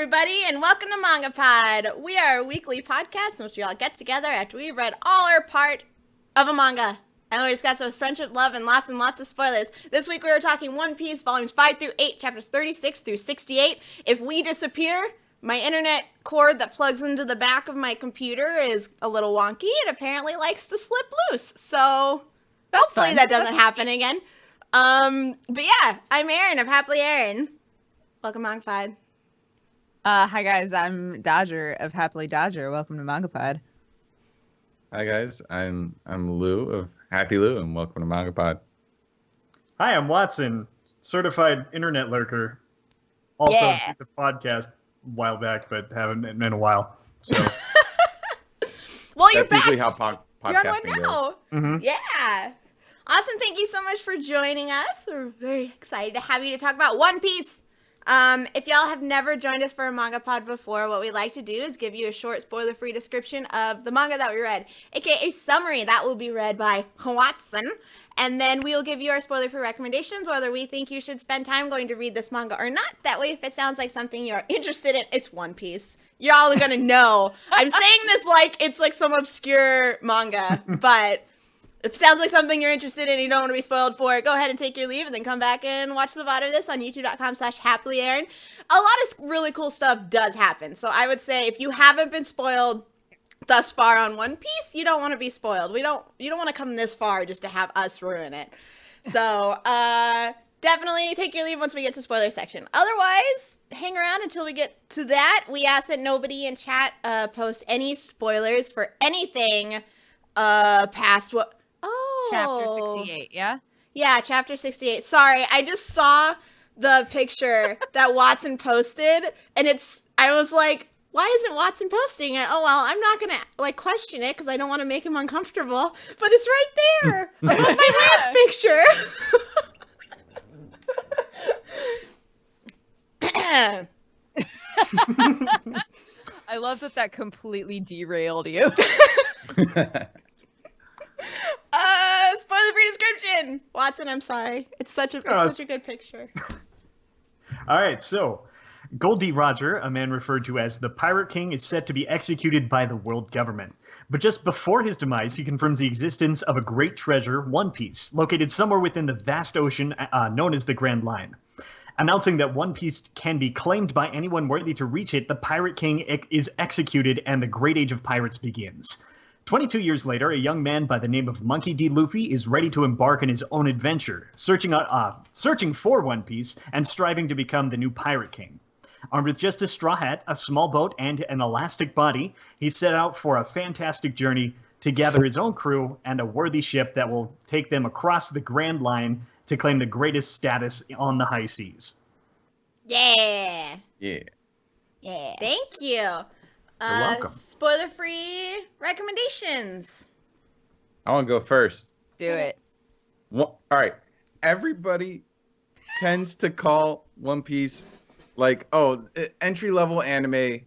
everybody, and welcome to MangaPod. We are a weekly podcast in which we all get together after we've read all our part of a manga. And we discuss those friendship, love, and lots of spoilers. This week we were talking One Piece, volumes 5 through 8, chapters 36 through 68. If we disappear, my internet cord that plugs into the back of my computer is a little wonky. It apparently likes to slip loose. So hopefully that doesn't happen again. But yeah, I'm Erin of Happily Erin. Welcome, MangaPod. Hi guys, I'm Dodger of Happily Dodger. Welcome to MangaPod. Hi guys, I'm Lou of Happy Lou, and welcome to MangaPod. Hi, I'm Watson, certified internet lurker. Also did the podcast a while back, but haven't in a while. So well, you're That's back. usually how You're on podcasting one goes. now. Mhm. Yeah. Awesome. Thank you so much for joining us. We're very excited to have you to talk about One Piece. If y'all have never joined us for a manga pod before, what we like to do is give you a short spoiler-free description of the manga that we read, aka summary that will be read by Watson, and then we will give you our spoiler-free recommendations, whether we think you should spend time going to read this manga or not. That way, if it sounds like something you're interested in, it's One Piece. You're all gonna know. I'm saying this like it's like some obscure manga, but if it sounds like something you're interested in and you don't want to be spoiled for it, go ahead and take your leave and then come back and watch the VOD of this on youtube.com/happilyerin. A lot of really cool stuff does happen. So I would say if you haven't been spoiled thus far on One Piece, you don't want to be spoiled. You don't want to come this far just to have us ruin it. So definitely take your leave once we get to spoiler section. Otherwise, hang around until we get to that. We ask that nobody in chat post any spoilers for anything past what... Oh. Chapter 68, yeah? Yeah, chapter 68. Sorry, I just saw the picture that Watson posted, and I was like, why isn't Watson posting it? Oh, well, I'm not going to, question it, because I don't want to make him uncomfortable, but it's right there above my Lance picture. I love that completely derailed you. Spoiler-free description. Watson, I'm sorry. It's such a good picture. all right, so Goldie Roger, a man referred to as the Pirate King, is set to be executed by the world government. But just before his demise, he confirms the existence of a great treasure, One Piece, located somewhere within the vast ocean known as the Grand Line. Announcing that One Piece can be claimed by anyone worthy to reach it, the Pirate King is executed and the Great Age of Pirates begins. 22 years later, a young man by the name of Monkey D. Luffy is ready to embark on his own adventure, searching for One Piece and striving to become the new Pirate King. Armed with just a straw hat, a small boat, and an elastic body, he set out for a fantastic journey to gather his own crew and a worthy ship that will take them across the Grand Line to claim the greatest status on the high seas. Yeah. Yeah. Yeah. Thank you. You're welcome. Spoiler-free recommendations. I want to go first. Do it. All right. Everybody tends to call One Piece entry-level anime,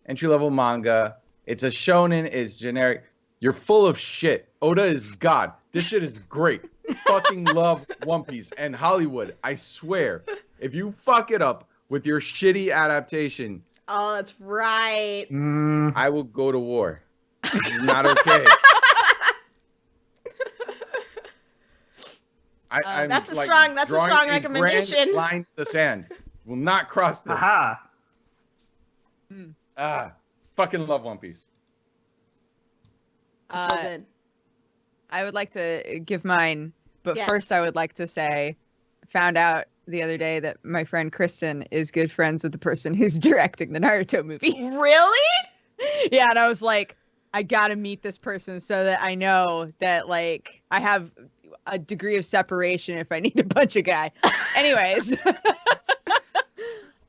entry-level manga. It's a shonen, it's generic. You're full of shit. Oda is God. This shit is great. Fucking love One Piece. And Hollywood, I swear, if you fuck it up with your shitty adaptation, Oh, that's right. I will go to war. This is not okay. That's a strong recommendation. Grand line in the sand. Will not cross this. Aha! Fucking love One Piece. That's so good. I would like to give mine, but Yes. first I would like to say, found out the other day that my friend Kristen is good friends with the person who's directing the Naruto movie. Really? Yeah, and I was like, I gotta meet this person so that I know that, like, I have a degree of separation if I need to punch a guy. Anyways.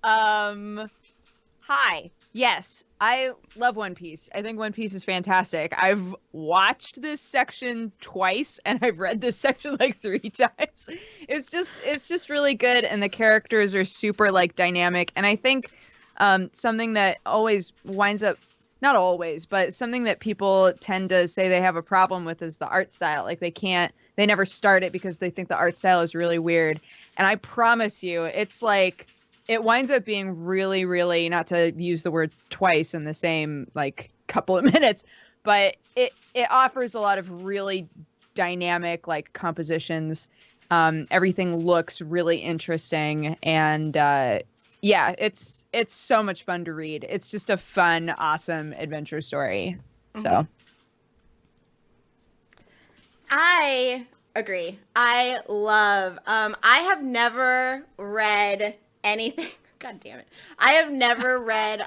Hi. Yes, I love One Piece. I think One Piece is fantastic. I've watched this section twice and I've read this section like 3 times. It's just really good, and the characters are super dynamic, and I think something that always winds up, not always, but something that people tend to say they have a problem with is the art style. Like they never start it because they think the art style is really weird. And I promise you, it's like it winds up being really, really, not to use the word twice in the same like couple of minutes, but it offers a lot of really dynamic like compositions. Everything looks really interesting, and yeah, it's so much fun to read. It's just a fun, awesome adventure story. So I agree. I love. I have never read anything. God damn it! I have never read.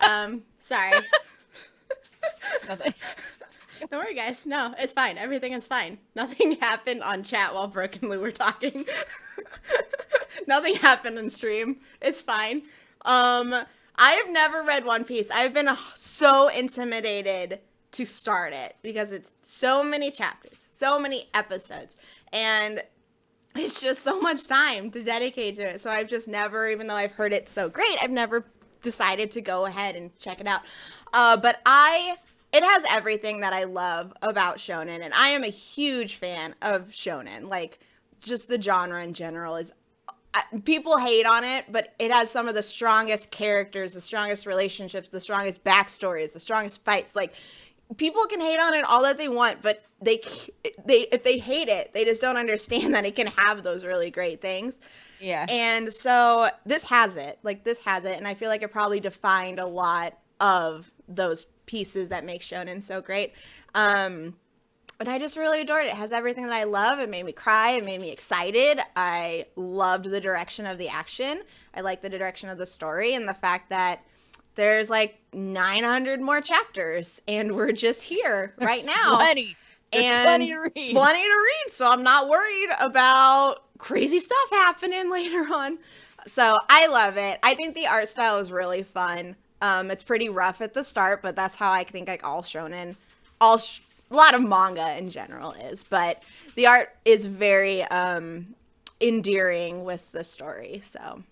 Sorry. nothing. Don't worry, guys. No, it's fine. Everything is fine. Nothing happened on chat while Brooke and Lou were talking. Nothing happened on stream. It's fine. I have never read One Piece. I've been so intimidated to start it because it's so many chapters, so many episodes, and it's just so much time to dedicate to it. So I've just never, even though I've heard it's so great, I've never decided to go ahead and check it out. But it has everything that I love about shonen, and I am a huge fan of shonen. Like, just the genre in general is, people hate on it, but it has some of the strongest characters, the strongest relationships, the strongest backstories, the strongest fights. Like, people can hate on it all that they want, but they if they hate it, they just don't understand that it can have those really great things. Yeah. And so this has it. Like, this has it, and I feel like it probably defined a lot of those pieces that make shonen so great. But I just really adored it. It has everything that I love. It made me cry. It made me excited. I loved the direction of the action. I liked the direction of the story and the fact that there's like 900 more chapters and we're just here right now. Plenty. There's plenty to read. Plenty to read. So I'm not worried about crazy stuff happening later on. So I love it. I think the art style is really fun. It's pretty rough at the start, but that's how I think like all shonen, a lot of manga in general is. But the art is very endearing with the story. So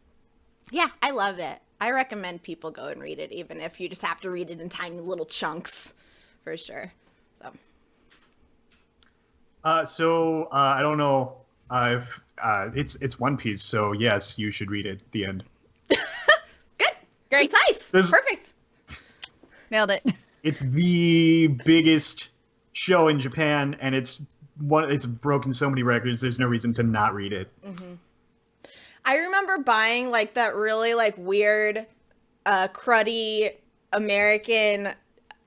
yeah, I love it. I recommend people go and read it, even if you just have to read it in tiny little chunks, for sure. So. I don't know if it's One Piece, so yes, you should read it. The end. Good. Great. Concise. Perfect. Nailed it. It's the biggest show in Japan, and it's broken so many records. There's no reason to not read it. Mm-hmm. I remember buying like that really like weird, cruddy American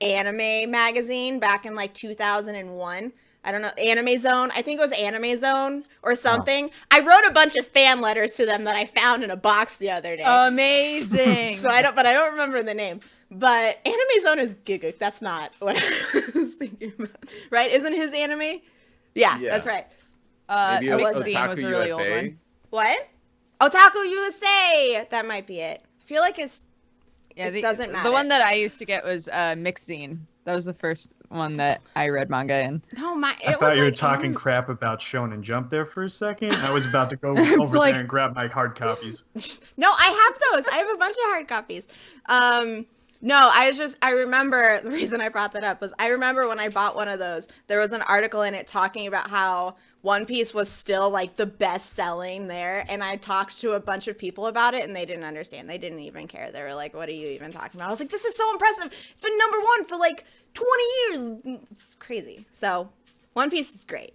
anime magazine back in like 2001. I don't know, Anime Zone. I think it was Anime Zone or something. Oh. I wrote a bunch of fan letters to them that I found in a box the other day. Amazing. I don't remember the name. But Anime Zone is Giga. That's not what I was thinking about. Right? Isn't his anime? Yeah. That's right. Maybe Otaku was a really old one. What? Otaku USA. That might be it. I feel like it doesn't matter. The one that I used to get was Mixzine. That was the first one that I read manga in. No, I thought you were talking crap about Shonen Jump there for a second. I was about to go over there and grab my hard copies. No, I have those. I have a bunch of hard copies. No, I remember, the reason I brought that up was I remember when I bought one of those, there was an article in it talking about how One Piece was still like the best selling there. And I talked to a bunch of people about it and they didn't understand. They didn't even care. They were like, what are you even talking about? I was like, this is so impressive. It's been number one for like 20 years. It's crazy. So One Piece is great.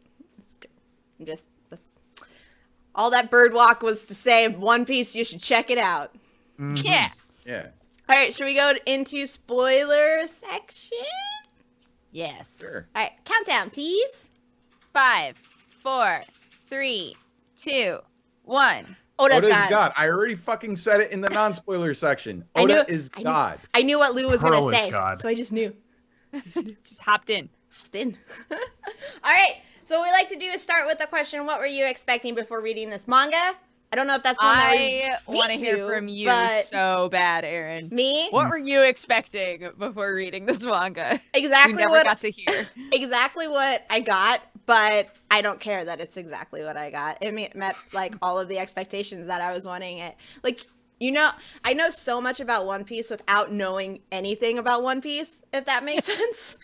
All that bird walk was to say One Piece, you should check it out. Mm-hmm. Yeah. Yeah. All right, should we go into spoiler section? Yes. Sure. All right, countdown, please. 5, 4, 3, 2, 1. Oda's is God. God. I already fucking said it in the non-spoiler section. Oda is God. I knew what Lou was going Pearl to is say, God. so I just knew. Just hopped in. All right, so what we like to do is start with the question, what were you expecting before reading this manga? I don't know if that's one that I want to hear from you so bad, Erin. Me? What were you expecting before reading this manga? Exactly you never what got to hear. Exactly what I got, but I don't care that it's exactly what I got. It met like all of the expectations that I was wanting it. Like, you know, I know so much about One Piece without knowing anything about One Piece, if that makes sense.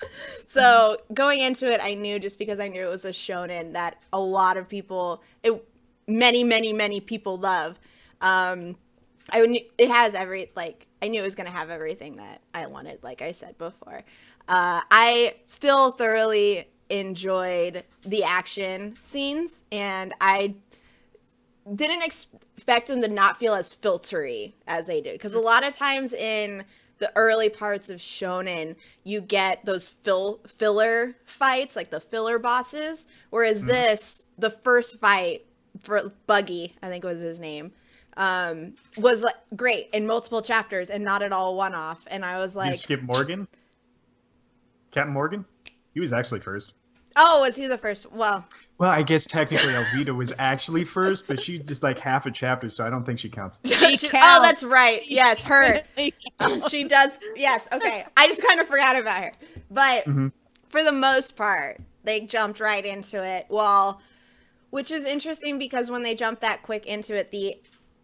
So going into it, I knew, just because I knew it was a shonen that a lot of people, many people love. it has I knew it was going to have everything that I wanted, like I said before. I still thoroughly enjoyed the action scenes, and I didn't expect them to not feel as filtery as they did. Because a lot of times in the early parts of shonen, you get those filler fights, like the filler bosses. Whereas this, the first fight for Buggy, I think was his name, was like great in multiple chapters and not at all one-off. And I was like, you skip Morgan, Captain Morgan. He was actually first. oh, was he the first? Well, I guess technically Alvita was actually first, but she's just like half a chapter, so I don't think she counts. oh, that's right. Yes, her. She does. Yes. Okay. I just kind of forgot about her. But for the most part, they jumped right into it. Well, which is interesting because when they jump that quick into it, the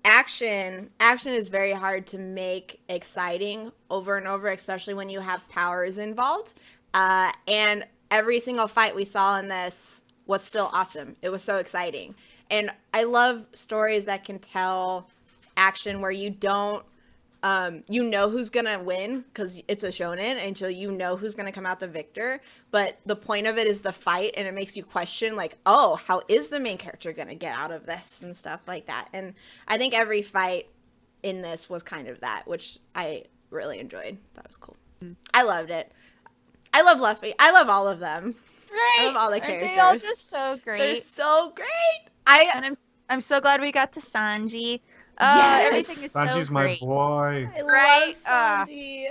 action is very hard to make exciting over and over, especially when you have powers involved. And every single fight we saw in this was still awesome. It was so exciting. And I love stories that can tell action where you don't, you know who's going to win because it's a shonen, and so you know who's going to come out the victor. But the point of it is the fight, and it makes you question, like, oh, how is the main character going to get out of this and stuff like that. And I think every fight in this was kind of that, which I really enjoyed. That was cool. I loved it. I love Luffy. I love all of them. Right. I love all the Aren't characters. they all just so great? They're so great. And I'm so glad we got to Sanji. Yes. Everything is Sanji's so my great. boy. I Right? love Sanji.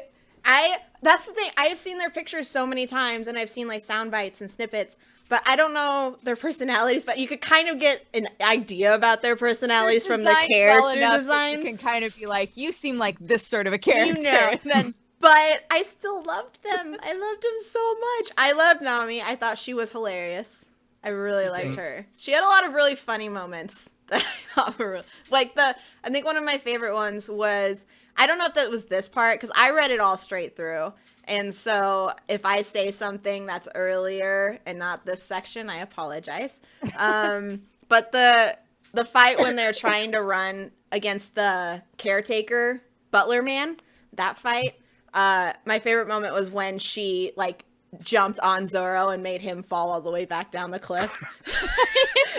That's the thing. I have seen their pictures so many times, and I've seen like sound bites and snippets, but I don't know their personalities. But you could kind of get an idea about their personalities from their character design. You can kind of be like, you seem like this sort of a character. You know. And then But I still loved them. I loved them so much. I loved Nami. I thought she was hilarious. I really liked her. She had a lot of really funny moments that I thought were like I think one of my favorite ones was, I don't know if that was this part because I read it all straight through. And so if I say something that's earlier and not this section, I apologize. But the fight when they're trying to run against the caretaker butler man, that fight. My favorite moment was when she like jumped on Zoro and made him fall all the way back down the cliff.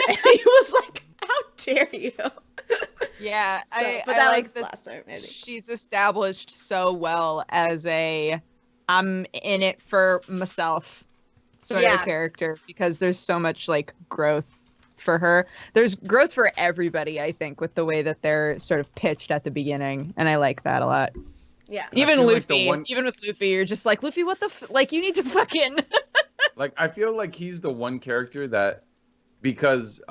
And he was like, "How dare you?" yeah, But I that like was that last time. I think. she's established so well as I'm in it for myself sort of character, because there's so much like growth for her. There's growth for everybody, I think, with the way that they're sort of pitched at the beginning, and I like that a lot. Yeah. Even feel Luffy, like even with Luffy, you're just like, Luffy, what the like, you need to fucking Like, I feel like he's the one character that, because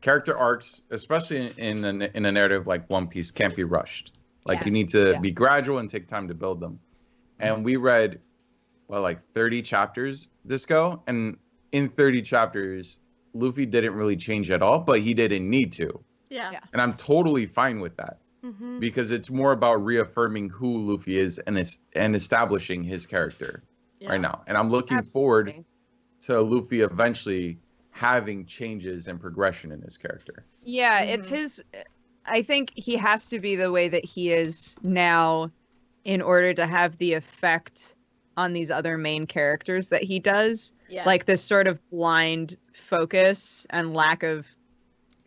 character arcs, especially in a narrative like One Piece, can't be rushed. Like, Yeah. you need to be gradual and take time to build them. And we read, like 30 chapters this go, and in 30 chapters, Luffy didn't really change at all, but he didn't need to. Yeah. And I'm totally fine with that. Mm-hmm. Because it's more about reaffirming who Luffy is and establishing his character right now. And I'm looking forward to Luffy eventually having changes and progression in his character. Yeah, it's his. I think he has to be the way that he is now in order to have the effect on these other main characters that he does. Yeah. Like this sort of blind focus and lack of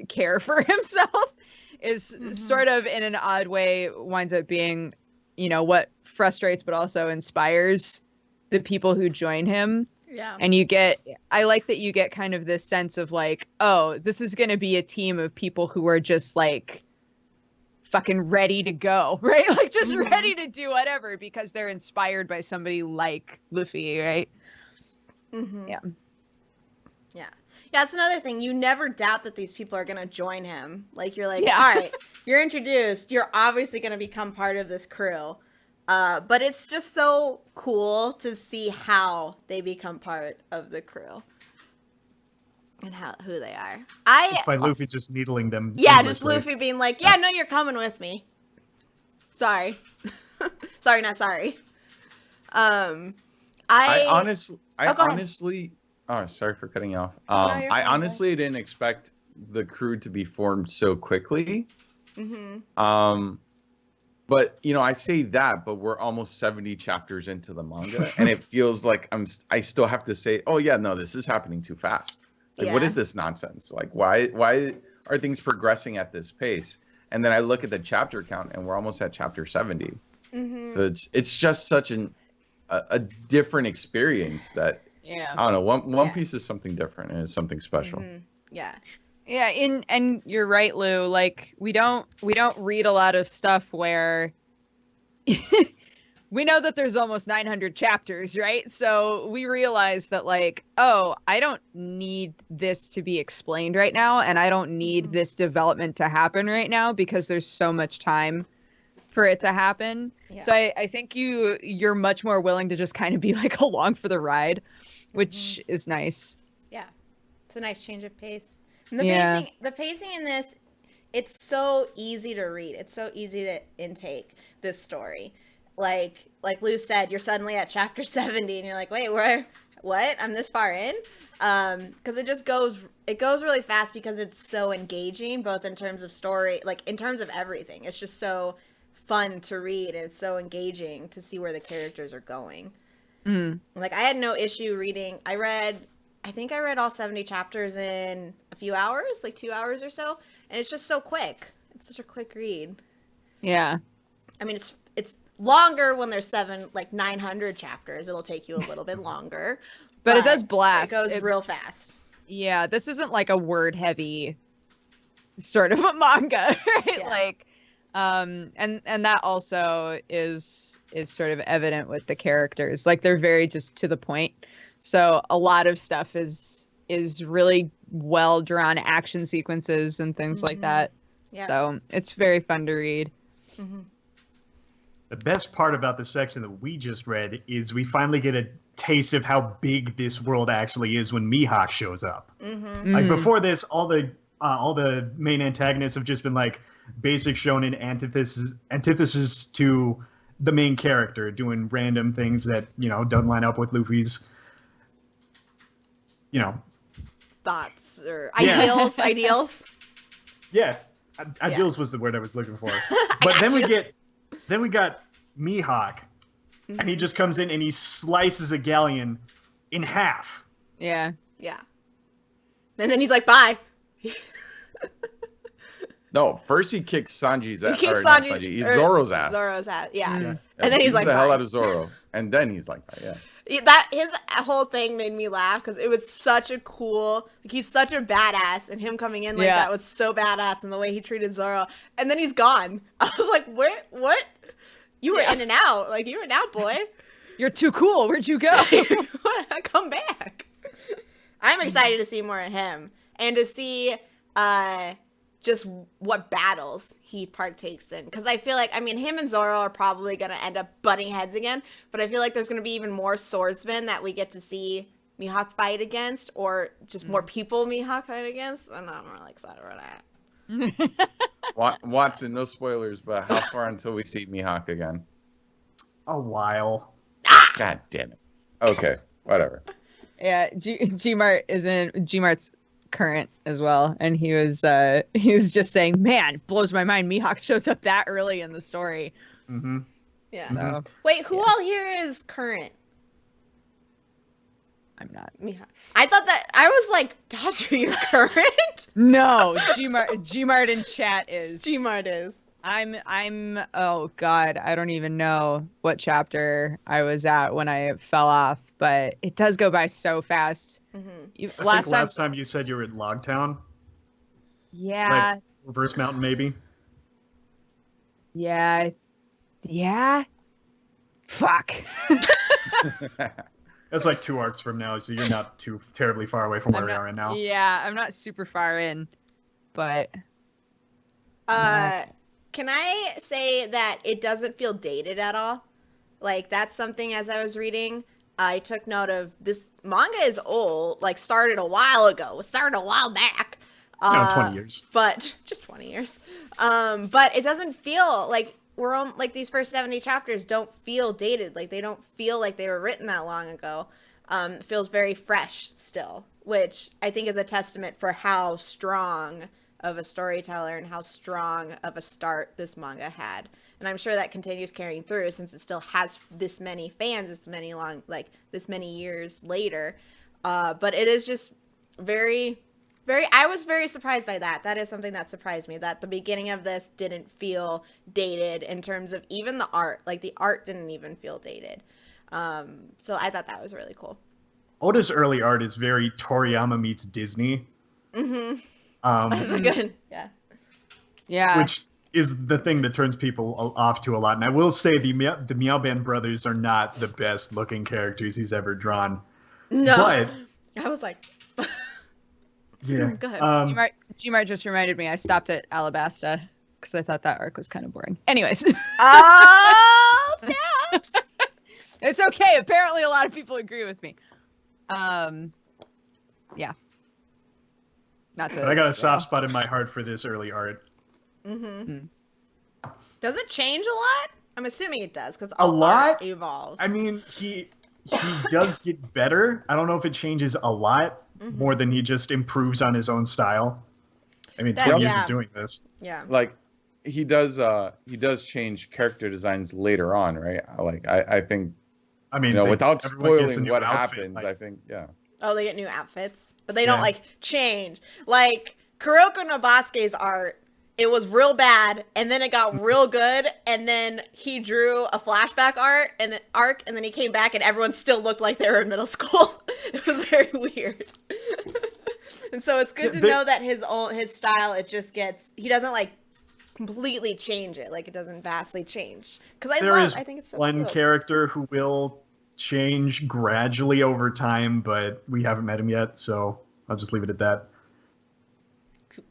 care for himself is sort of, in an odd way, winds up being, what frustrates but also inspires the people who join him. Yeah. And I like that you get kind of this sense of like, oh, this is going to be a team of people who are just like fucking ready to go, right? Like just ready to do whatever because they're inspired by somebody like Luffy, right? Mm-hmm. Yeah. Yeah. Yeah, that's another thing. You never doubt that these people are going to join him. Like, you're like, Yeah. all right, you're introduced. You're obviously going to become part of this crew. But it's just so cool to see how they become part of the crew. And who they are. Just by Luffy just needling them. Yeah, just endlessly. Luffy being like, yeah, no, you're coming with me. Sorry. Sorry, not sorry. I honestly, go oh, sorry for cutting you off. No, you're I fine, honestly didn't expect the crew to be formed so quickly. But I say that, but we're almost 70 chapters into the manga, and it feels like I still have to say, oh yeah, no, this is happening too fast. Like, what is this nonsense? Like, why are things progressing at this pace? And then I look at the chapter count, and we're almost at chapter 70. So it's just such a different experience that I don't know. One Piece is something different, and it's something special. Yeah. Yeah, and you're right, Lou. Like we don't read a lot of stuff where we know that there's almost 900 chapters, right? So we realize that like, oh, I don't need this to be explained right now, and I don't need this development to happen right now because there's so much time for it to happen. Yeah. So I think you're much more willing to just kind of be like along for the ride, which is nice. Yeah. It's a nice change of pace. And the pacing in this, it's so easy to read. It's so easy to intake this story. Like Lou said, you're suddenly at chapter 70 and you're like, wait, what? I'm this far in? Because it goes really fast because it's so engaging, both in terms of story, like in terms of everything. It's just so fun to read, and it's so engaging to see where the characters are going. Like I had no issue reading. I think I read all 70 chapters in a few hours, like 2 hours or so, and it's just so quick. It's such a quick read. Yeah. I mean, it's longer when there's 900 chapters. It'll take you a little bit longer. But it does blast. It goes real fast. Yeah, this isn't like a word-heavy sort of a manga, right? Yeah. Like, and that also is sort of evident with the characters. Like, they're very just to the point. So a lot of stuff is really well drawn action sequences and things like that. Yeah. So it's very fun to read. The best part about the section that we just read is we finally get a taste of how big this world actually is when Mihawk shows up. Like before this, all the main antagonists have just been like basic shonen antithesis to the main character, doing random things that don't line up with Luffy's thoughts or ideals. Yeah, ideals was the word I was looking for. But then we got Mihawk, and he just comes in and he slices a galleon in half. Yeah. Yeah. And then he's like, bye. No, first he kicks Sanji's ass. Zoro's ass. Zoro's ass, yeah. And then he's like, the hell out of Zoro. And then he's like, yeah. His whole thing made me laugh because it was such a cool, like he's such a badass, and him coming in like that was so badass, and the way he treated Zoro. And then he's gone. I was like, what? You were in and out. Like, you were out, boy. You're too cool. Where'd you go? Come back. I'm excited to see more of him and to see just what battles he partakes in. Because I feel like, him and Zoro are probably going to end up butting heads again, but I feel like there's going to be even more swordsmen that we get to see Mihawk fight against, or just more people Mihawk fight against. And I'm really excited for that. Watson, no spoilers, but how far until we see Mihawk again? A while. God damn it. Okay, whatever. Yeah, Gmart's current as well, and he was just saying, man, blows my mind Mihawk shows up that early in the story. Yeah. So, wait, who all here is current? I'm not. Mihawk. I thought that I was like, Dodger, you're current? No, Gmart in chat is. Gmart is. I'm oh god, I don't even know what chapter I was at when I fell off, but it does go by so fast. Last time you said you were in Logtown. Yeah. Like Reverse Mountain, maybe. Yeah. Fuck. That's like 2 arcs from now, so you're not too terribly far away from where we are right now. Yeah, I'm not super far in, but. Can I say that it doesn't feel dated at all? Like, that's something as I was reading, I took note of. This manga is old, like started a while ago. It started a while back. 20 years. But, just 20 years. But it doesn't feel like we're on, like, these first 70 chapters don't feel dated. Like, they don't feel like they were written that long ago. It feels very fresh still, which I think is a testament for how strong of a storyteller and how strong of a start this manga had. And I'm sure that continues carrying through since it still has this many fans, this many years later. But it is just very, I was very surprised by that. That is something that surprised me, that the beginning of this didn't feel dated in terms of even the art. Like, the art didn't even feel dated. So I thought that was really cool. Oda's early art is very Toriyama meets Disney. Mm-hmm. That's a good, yeah. Yeah. Which is the thing that turns people off to a lot. And I will say the Meow Band brothers are not the best looking characters he's ever drawn. No. But I was like... yeah. Go ahead. Gmart just reminded me I stopped at Alabasta because I thought that arc was kind of boring. Anyways. Oh, snaps! It's okay. Apparently a lot of people agree with me. Yeah. Not But I got a soft spot in my heart for this early art. Mm-hmm. Does it change a lot? I'm assuming it does because a lot art evolves. I mean, he does get better. I don't know if it changes a lot more than he just improves on his own style. I mean, 20 years of doing this. Yeah. Like, he does change character designs later on, right? I think, I mean, without everyone gets a spoiling new what outfit, happens, like- I think, yeah. Oh, they get new outfits, but they don't Yeah. like change. Like Kuroko no Basuke's art, it was real bad, and then it got real good, and then he drew a flashback arc, and then he came back, and everyone still looked like they were in middle school. It was very weird. And so it's good to know that his style, he doesn't like completely change it, like it doesn't vastly change. Because I think it's so one cool. character who will change gradually over time, but we haven't met him yet, so I'll just leave it at that. Cool.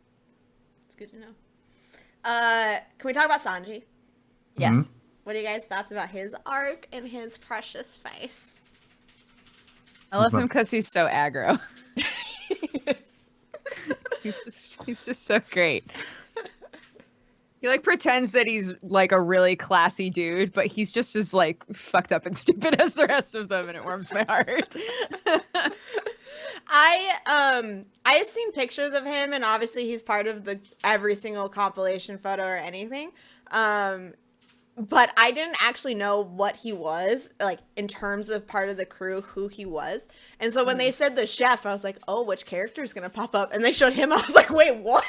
It's good to know. Can we talk about Sanji? Yes. Mhm. What are you guys' thoughts about his arc and his precious face? I love him because he's so aggro. He's just so great. He like pretends that he's like a really classy dude, but he's just as like fucked up and stupid as the rest of them, and it warms my heart. I had seen pictures of him, and obviously he's part of every single compilation photo or anything. But I didn't actually know what he was, like, in terms of part of the crew, who he was. And so when they said the chef, I was like, oh, which character is going to pop up? And they showed him. I was like, wait, what?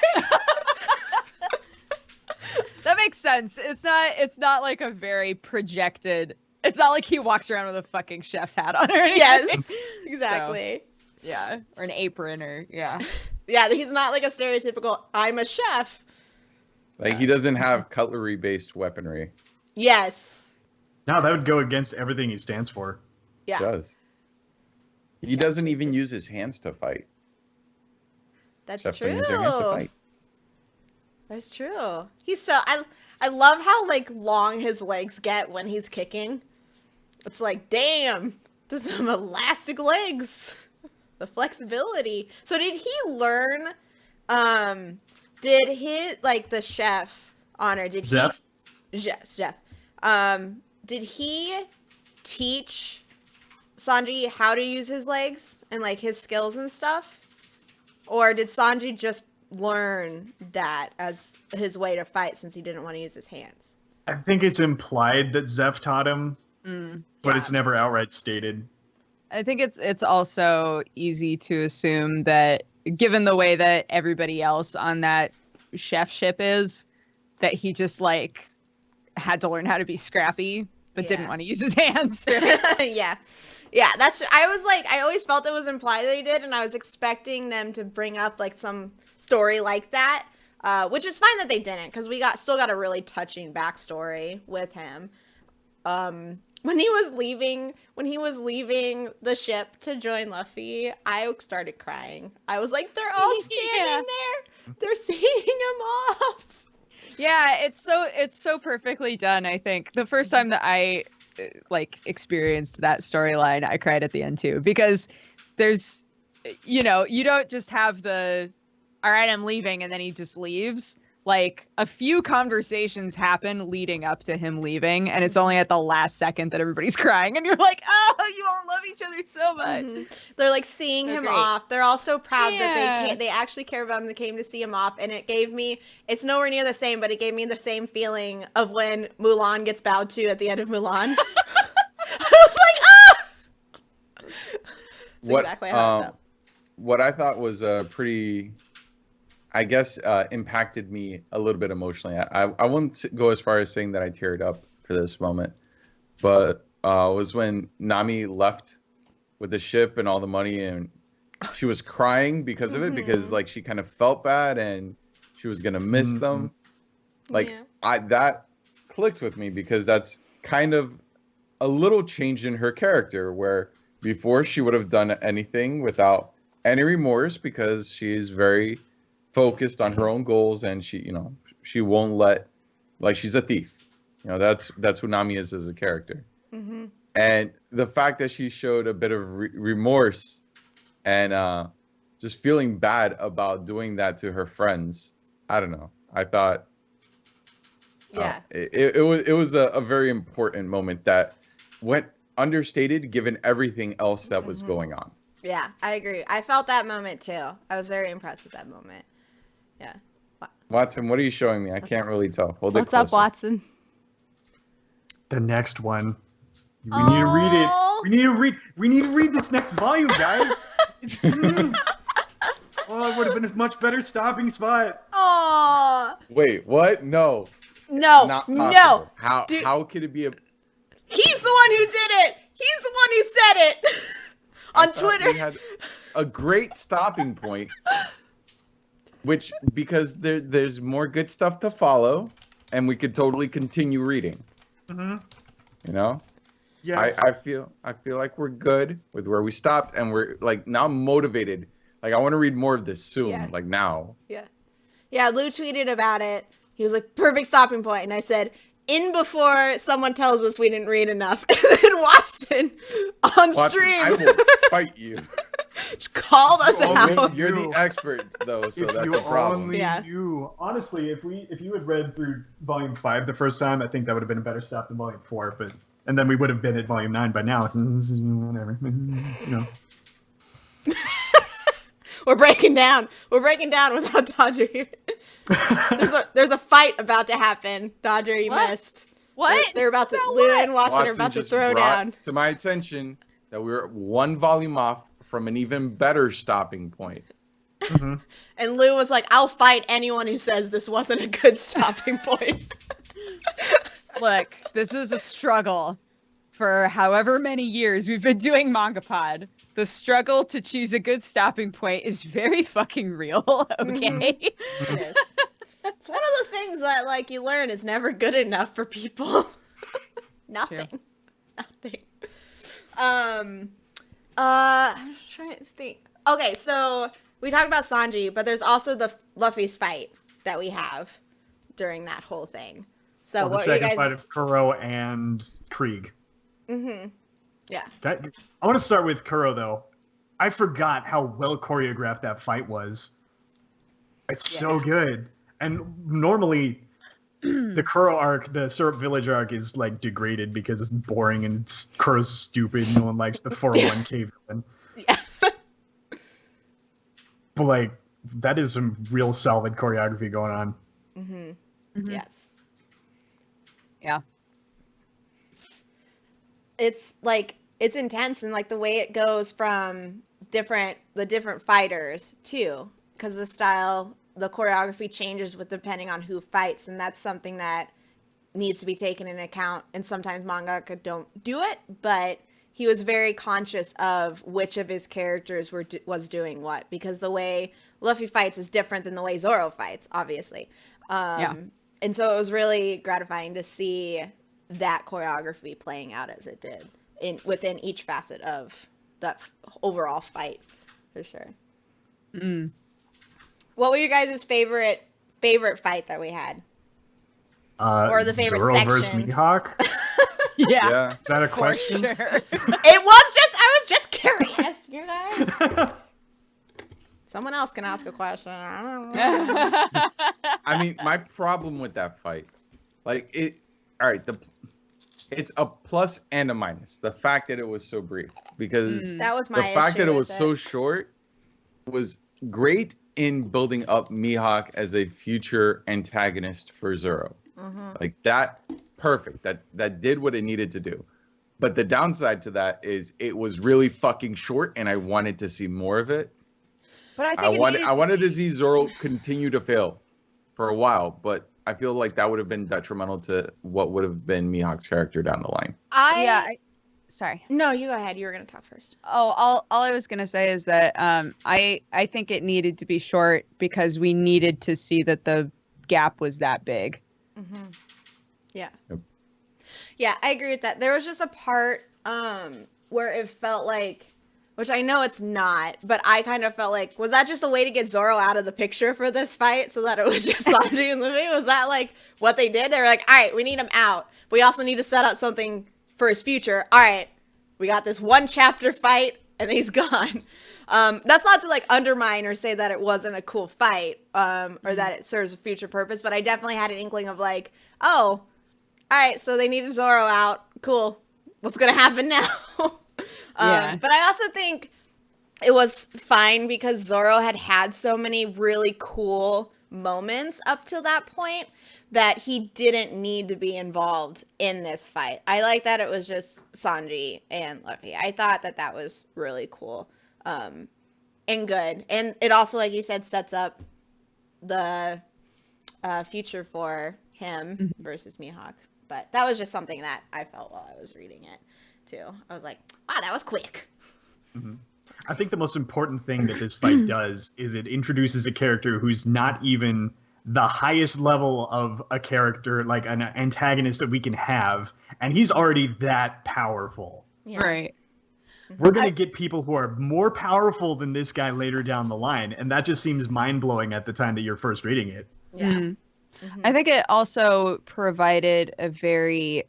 That makes sense. It's not like a very projected. It's not like he walks around with a fucking chef's hat on or anything. Yes, exactly. So, yeah, or an apron, or yeah. Yeah, he's not like a stereotypical, I'm a chef. Like, he doesn't have cutlery-based weaponry. Yes. No, that would go against everything he stands for. Yeah. He does. He doesn't even use his hands to fight. That's Chefs true. don't use their hands to fight. That's true. He's so I love how like long his legs get when he's kicking. It's like, damn, there's some elastic legs. The flexibility. So did he learn did his like the chef honor did Zeph? Chef. Did he teach Sanji how to use his legs and like his skills and stuff? Or did Sanji just learn that as his way to fight since he didn't want to use his hands? I think it's implied that Zeph taught him, but Yeah. it's never outright stated. I think it's also easy to assume that, given the way that everybody else on that chef ship is, that he just like had to learn how to be scrappy, but didn't Yeah. want to use his hands. Yeah. Yeah, I always felt it was implied that he did, and I was expecting them to bring up like some story like that, which is fine that they didn't, because we still got a really touching backstory with him. When he was leaving the ship to join Luffy, I started crying. I was like, they're all standing there. They're seeing him off. Yeah, it's so perfectly done. I think the first time that I like experienced that storyline, I cried at the end too, because there's, you don't just have the, all right, I'm leaving, and then he just leaves. like a few conversations happen leading up to him leaving, and it's only at the last second that everybody's crying, and you're like, oh, you all love each other so much. They're like seeing him great. off. They're all so proud that Yeah. they actually care about him. They came to see him off, and it gave me, it's nowhere near the same, but it gave me the same feeling of when Mulan gets bowed to at the end of Mulan. I was like, ah! That's exactly how I felt. What I thought was pretty, I guess, impacted me a little bit emotionally. I wouldn't go as far as saying that I teared up for this moment, but was when Nami left with the ship and all the money, and she was crying because of it, because like she kind of felt bad and she was gonna miss them. Like that clicked with me, because that's kind of a little change in her character, where before she would have done anything without any remorse, because she is very focused on her own goals, and she won't let, like, she's a thief. That's who Nami is as a character. And the fact that she showed a bit of remorse and just feeling bad about doing that to her friends, I don't know. I thought it was a very important moment that went understated given everything else that was going on. Yeah, I agree. I felt that moment too. I was very impressed with that moment. Yeah. Watson, what are you showing me? I can't really tell. Hold it What's up, closer. Watson? The next one. We need to read it. We need to read this next volume, guys. It's, it would have been a much better stopping spot. Oh. Wait, what? No. No. No. How could it be a... He's the one who did it. He's the one who said it on Twitter. We had a great stopping point, which, because there's more good stuff to follow, and we could totally continue reading. Yes. I feel like we're good with where we stopped, and we're like now motivated. Like, I want to read more of this soon, like now. Yeah, Lou tweeted about it. He was like, perfect stopping point. And I said, in before someone tells us we didn't read enough. And then Watson stream I will fight you. called us out. You're the experts, though, so that's a problem. Only you. Honestly, if you had read through volume 5 the first time, I think that would have been a better stop than volume 4. And then we would have been at volume 9 by now. Whatever. We're breaking down. We're breaking down without Dodger here. There's a fight about to happen. Dodger, you missed. What? They're about to. Lou and Watson are about to just throw brought down. to my attention that we're one volume off from an even better stopping point. And Lou was like, I'll fight anyone who says this wasn't a good stopping point. Look, this is a struggle for however many years we've been doing MangaPod. The struggle to choose a good stopping point is very fucking real, okay? It is. It's one of those things that, like, you learn is never good enough for people. Nothing. True. Nothing. I'm just trying to think. Okay, so we talked about Sanji, but there's also the Luffy's fight that we have during that whole thing. So the second fight of Kuro and Krieg. Yeah. I want to start with Kuro, though. I forgot how well choreographed that fight was. It's so good. And normally, the Kuro arc, the Syrup Village arc, is like degraded because it's boring and Kuro's stupid. No one likes the 401k villain. Yeah. But like, that is some real solid choreography going on. Yes. Yeah. It's like, it's intense, and like the way it goes from the different fighters too, because the choreography changes with depending on who fights, and that's something that needs to be taken into account. And sometimes mangaka don't do it, but he was very conscious of which of his characters was doing what, because the way Luffy fights is different than the way Zoro fights, obviously. And so it was really gratifying to see that choreography playing out as it did within each facet of that overall fight, for sure. What were your guys' favorite fight that we had? Or the favorite Zoro section? versus Mihawk? Yeah. Is that a question? Sure. I was just curious, you guys. Someone else can ask a question. I don't know. I mean, my problem with that fight, like it. All right, it's a plus and a minus. The fact that it was so brief, because That was the my fact issue that it with was so short was great in building up Mihawk as a future antagonist for Zoro. Like that, perfect. That did what it needed to do. But the downside to that is it was really fucking short, and I wanted to see more of it. But I think I wanted to see Zoro continue to fail for a while, but I feel like that would have been detrimental to what would have been Mihawk's character down the line. Sorry. No, you go ahead. You were gonna talk first. Oh, all I was gonna say is that I think it needed to be short because we needed to see that the gap was that big. Yeah. Yep. Yeah, I agree with that. There was just a part where it felt like, which I know it's not, but I kind of felt like, was that just a way to get Zoro out of the picture for this fight so that it was just Sanji and Luffy? Was that like what they did? They were like, all right, we need him out. We also need to set up something for his future. All right, we got this one chapter fight and he's gone. That's not to like undermine or say that it wasn't a cool fight or that it serves a future purpose, but I definitely had an inkling of like, oh, all right, so they needed Zoro out. Cool. What's going to happen now? But I also think it was fine because Zoro had so many really cool moments up till that point that he didn't need to be involved in this fight. I like that it was just Sanji and Luffy. I thought that was really cool and good. And it also, like you said, sets up the future for him versus Mihawk. But that was just something that I felt while I was reading it, too. I was like, wow, that was quick. I think the most important thing that this fight does is it introduces a character who's not even the highest level of a character, like an antagonist that we can have, and he's already that powerful. Yeah. Right. We're going to get people who are more powerful than this guy later down the line, and that just seems mind-blowing at the time that you're first reading it. Yeah. I think it also provided a very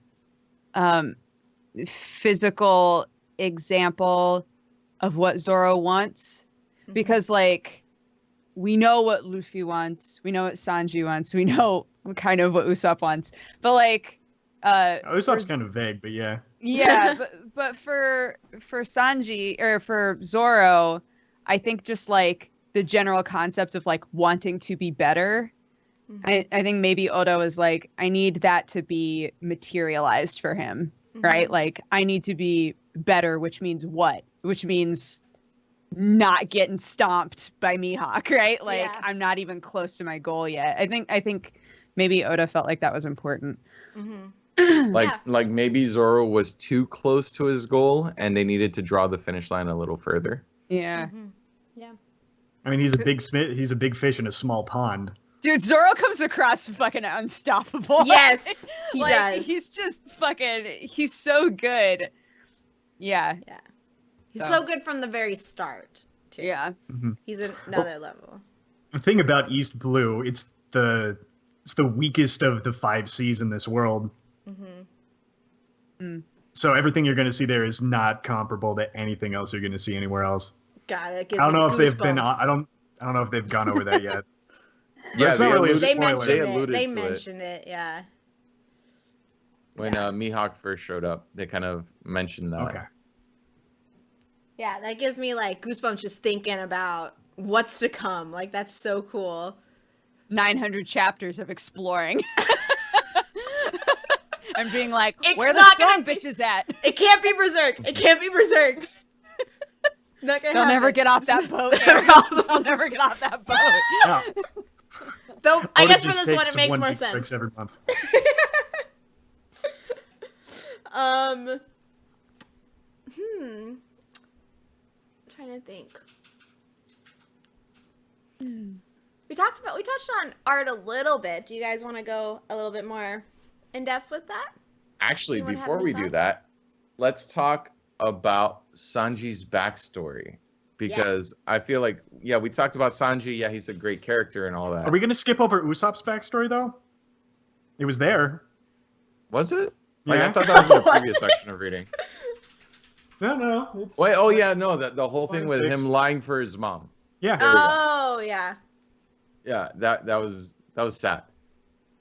physical example of what Zoro wants, because like we know what Luffy wants, we know what Sanji wants, we know kind of what Usopp wants, but like Usopp's kind of vague, but yeah. Yeah, but for Sanji or for Zoro, I think just like the general concept of like wanting to be better. I think maybe Oda was like, I need that to be materialized for him, right? Like, I need to be better, which means what? Which means not getting stomped by Mihawk, right? Like, I'm not even close to my goal yet. I think maybe Oda felt like that was important. Like maybe Zoro was too close to his goal, and they needed to draw the finish line a little further. Yeah. Yeah. I mean, he's a big fish in a small pond. Dude, Zoro comes across fucking unstoppable. Yes, he like, does. He's just he's so good. Yeah. Yeah. He's so good from the very start, too. Yeah. He's another level. The thing about East Blue, it's the weakest of the 5 seas in this world. So everything you're going to see there is not comparable to anything else you're going to see anywhere else. God, that gives I don't me know if they've goosebumps. been. I don't know if they've gone over that yet. Yeah, it's not really a They spoiler. mentioned They it. alluded They to it. mentioned it. Yeah. When Mihawk first showed up, they kind of mentioned that. Okay. Yeah, that gives me like goosebumps just thinking about what's to come. Like that's so cool. 900 chapters of exploring. And being like, It's where the not storm gonna be- bitches at? It can't be Berserk. It can't be Berserk. Not gonna They'll never happen. get off that boat. They're all- They'll never get off that boat. No, Though I Oda guess for just this one takes it makes one more big sense. fix every month. I'm trying to think. We touched on art a little bit. Do you guys want to go a little bit more in depth with that? Actually, Anyone have before any we do thoughts? that, let's talk about Sanji's backstory. Because I feel like, we talked about Sanji. Yeah, he's a great character and all that. Are we going to skip over Usopp's backstory though? It was there. Was it? Like, Yeah. I thought that was in the Was previous it? section of reading. No. It's... Wait, oh yeah, no, the whole thing Five, with 6. him lying for his mom. Yeah. There we go. Oh yeah, Yeah, that was sad.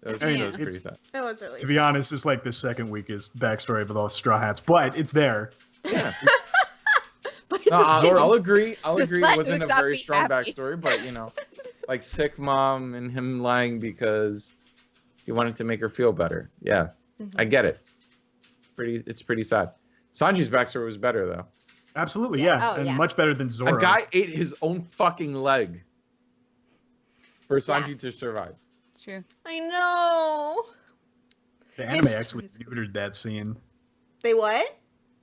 That I mean, was pretty it's- sad. it was really. To be honest, it's like the second weakest backstory with all Straw Hats, but it's there. Yeah. But it's No, a I'll agree. I'll Just agree. let It wasn't a Usopp very be strong happy. backstory, but like sick mom and him lying because he wanted to make her feel better. Yeah, I get it. It's pretty sad. Sanji's backstory was better though. Absolutely, Yeah. yeah. Oh, And yeah. much better than Zoro. A guy ate his own fucking leg for Sanji Yeah. to survive. It's true. I know. The anime Miss- actually neutered that scene. They what?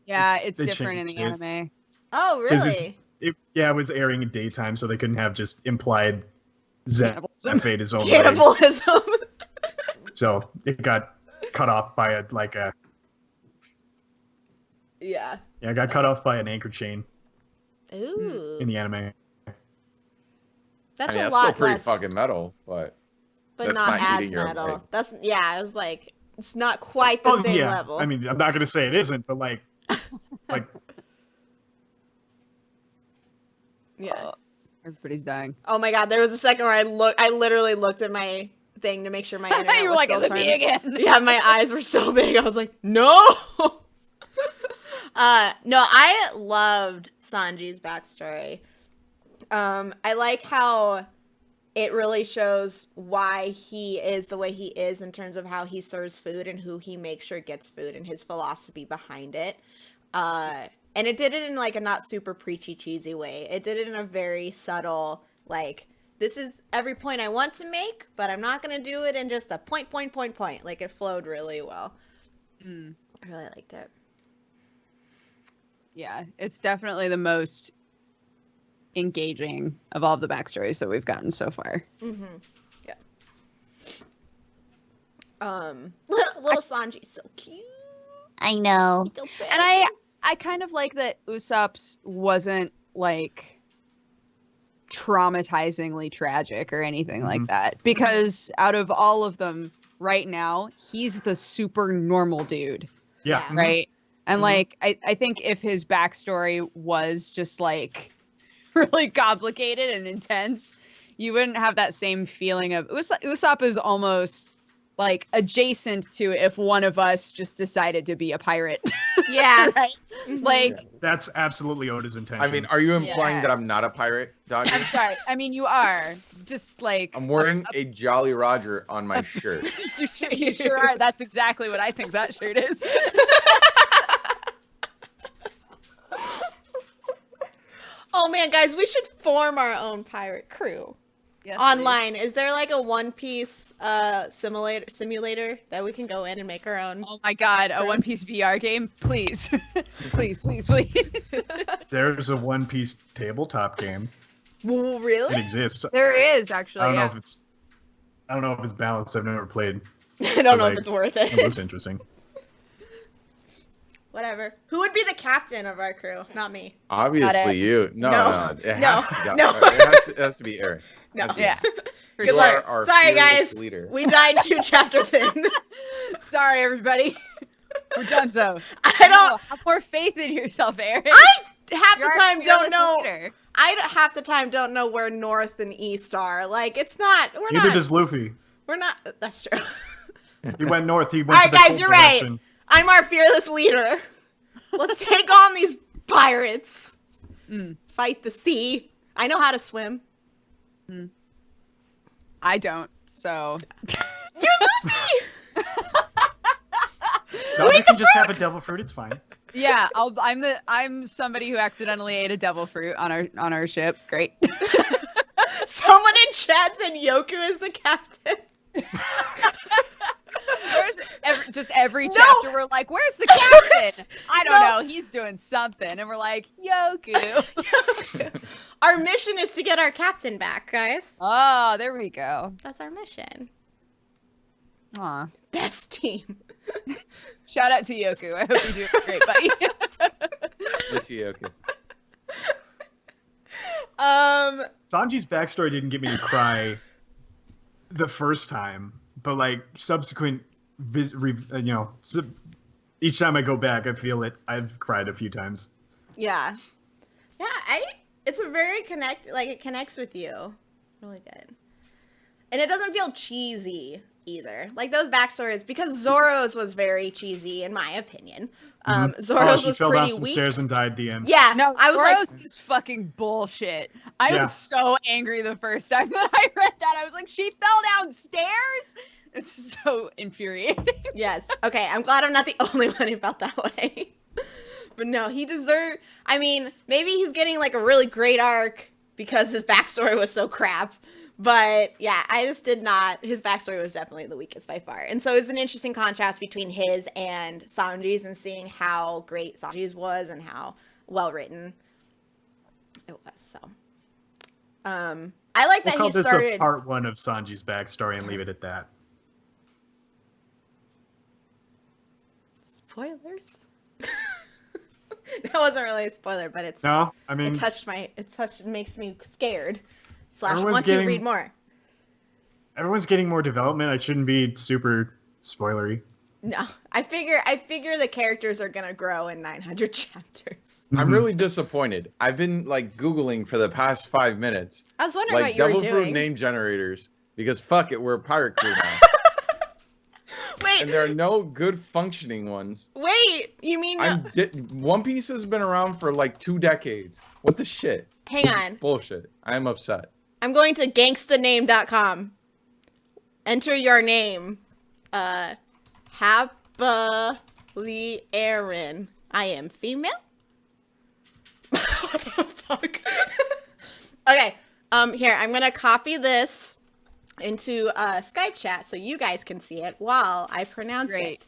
Yeah, it's They different in the changed it. anime. Oh 'Cause really? It was airing in daytime, so they couldn't have just implied Zeph Cannibalism. ate his own leg. Cannibalism. So it got cut off by Yeah. it got cut off by an anchor chain Ooh. in the anime. That's I mean, a that's lot still pretty less, fucking metal, but but that's not not as eating your leg. metal. That's I was like, it's not quite the same yeah. level. I mean, I'm not gonna say it isn't, but like yeah. Everybody's dying. Oh my god, there was a second where I literally looked at my thing to make sure my internet You were was like, still is it me turning. again? Yeah, my eyes were so big. I was like, no. No, I loved Sanji's backstory. I like how it really shows why he is the way he is in terms of how he serves food and who he makes sure gets food and his philosophy behind it. And it did it in like a not super preachy cheesy way. It did it in a very subtle, like, this is every point I want to make, but I'm not going to do it in just a point. Like, it flowed really well. I really liked it. Yeah, it's definitely the most engaging of all the backstories that we've gotten so far. Yeah. Little Sanji's so cute. I know. He's so And I kind of like that Usopp's wasn't like traumatizingly tragic or anything like that, because out of all of them right now, he's the super normal dude, yeah. Yeah. right? And like I think if his backstory was just like really complicated and intense, you wouldn't have that same feeling of Usopp is almost like adjacent to if one of us just decided to be a pirate. Yeah. Right? Like, That's absolutely Oda's intention. I mean, are you implying Yeah. that I'm not a pirate, Dodger? I'm sorry. I mean, you are just like I'm wearing a Jolly Roger on my shirt. you sure are. That's exactly what I think that shirt is. Oh man, guys, we should form our own pirate crew. Yes, Online. Is there like a One Piece simulator that we can go in and make our own? please. Oh my god, a One Piece VR game, please, please, please, please. there's a One Piece tabletop game. Well, It really? exists. There is actually. I don't know Yeah. if it's balanced. I've never played. I don't know like, if it's worth It it. looks interesting. Whatever. Who would be the captain of our crew? Not me. Obviously, you. No. It No. has to be Erin. No. Has to be Yeah. For Good You sure. are luck. our Sorry, fearless guys. leader. We died 2 chapters in. Sorry, everybody. We're done. So I don't. have more faith in yourself, Erin. I half You're the our time don't fearless know. leader. Half the time don't know where north and east are. Like, it's not. We're Neither not. does Luffy. We're not. That's true. He went north. He went All right, to the guys, cold you're right. direction. I'm our fearless leader. Let's take on these pirates. Fight the sea. I know how to swim. I don't. So You're Luffy. No, you can just have a devil fruit. It's fine. yeah, I'm somebody who accidentally ate a devil fruit on our ship. Great. Someone in chat said Yoku is the captain. Just every No! chapter we're like, where's the captain? I don't No. know. He's doing something, and we're like, Yoku. Our mission is to get our captain back, guys. Oh, there we go. That's our mission. Aw. Best team. Shout out to Yoku. I hope you're doing great, buddy. Miss you, okay. Sanji's backstory didn't get me to cry the first time, but like subsequent, each time I go back, I feel it. I've cried a few times. Yeah. Yeah, It's a very it connects with you. Really good. And it doesn't feel cheesy either. Like those backstories, because Zoro's was very cheesy in my opinion. Zoro's she was fell pretty down some weak. stairs and died at the end. Yeah, No, I was Zoro's like, is fucking bullshit. I Yeah. was so angry the first time that I read that. I was like, she fell downstairs? It's so infuriating. yes. Okay, I'm glad I'm not the only one who felt that way. But no, he deserved. I mean, maybe he's getting like a really great arc because his backstory was so crap. But yeah, I just did not. His backstory was definitely the weakest by far. And so it's an interesting contrast between his and Sanji's, and seeing how great Sanji's was and how well written it was. So I like that We'll he call this started a part 1 of Sanji's backstory and leave it at that. spoilers. That wasn't really a spoiler, but it's No, I mean, it makes me scared. / Everyone's want to getting- read more. everyone's getting more development. I shouldn't be super spoilery. No, I figure the characters are gonna grow in 900 chapters. I'm really disappointed. I've been like Googling for the past 5 minutes, I was wondering like what you were double fruit doing. name generators, because fuck it, we're a pirate crew now. And Wait, there are no good functioning ones. you mean One Piece has been around for like 2 decades. What the shit? hang on. Bullshit. I am upset. I'm going to gangstaname.com. Enter your name. Happily Erin. I am female. What the fuck? Okay. Here, I'm gonna copy this into Skype chat so you guys can see it while I pronounce Great. it.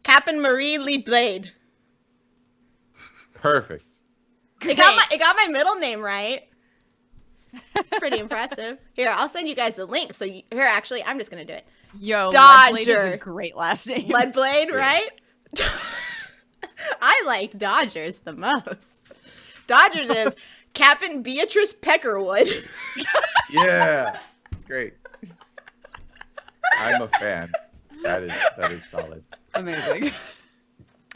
Captain Marie Lee Blade. Perfect. It got my middle name right. Pretty impressive. Here, I'll send you guys the link. So here, actually, I'm just gonna do it. Yo, Dodger. Leadblade is a great last name. Leadblade, right? I like Dodgers the most. Dodgers is Captain Beatrice Peckerwood. Yeah. It's great. I'm a fan. That is solid. Amazing.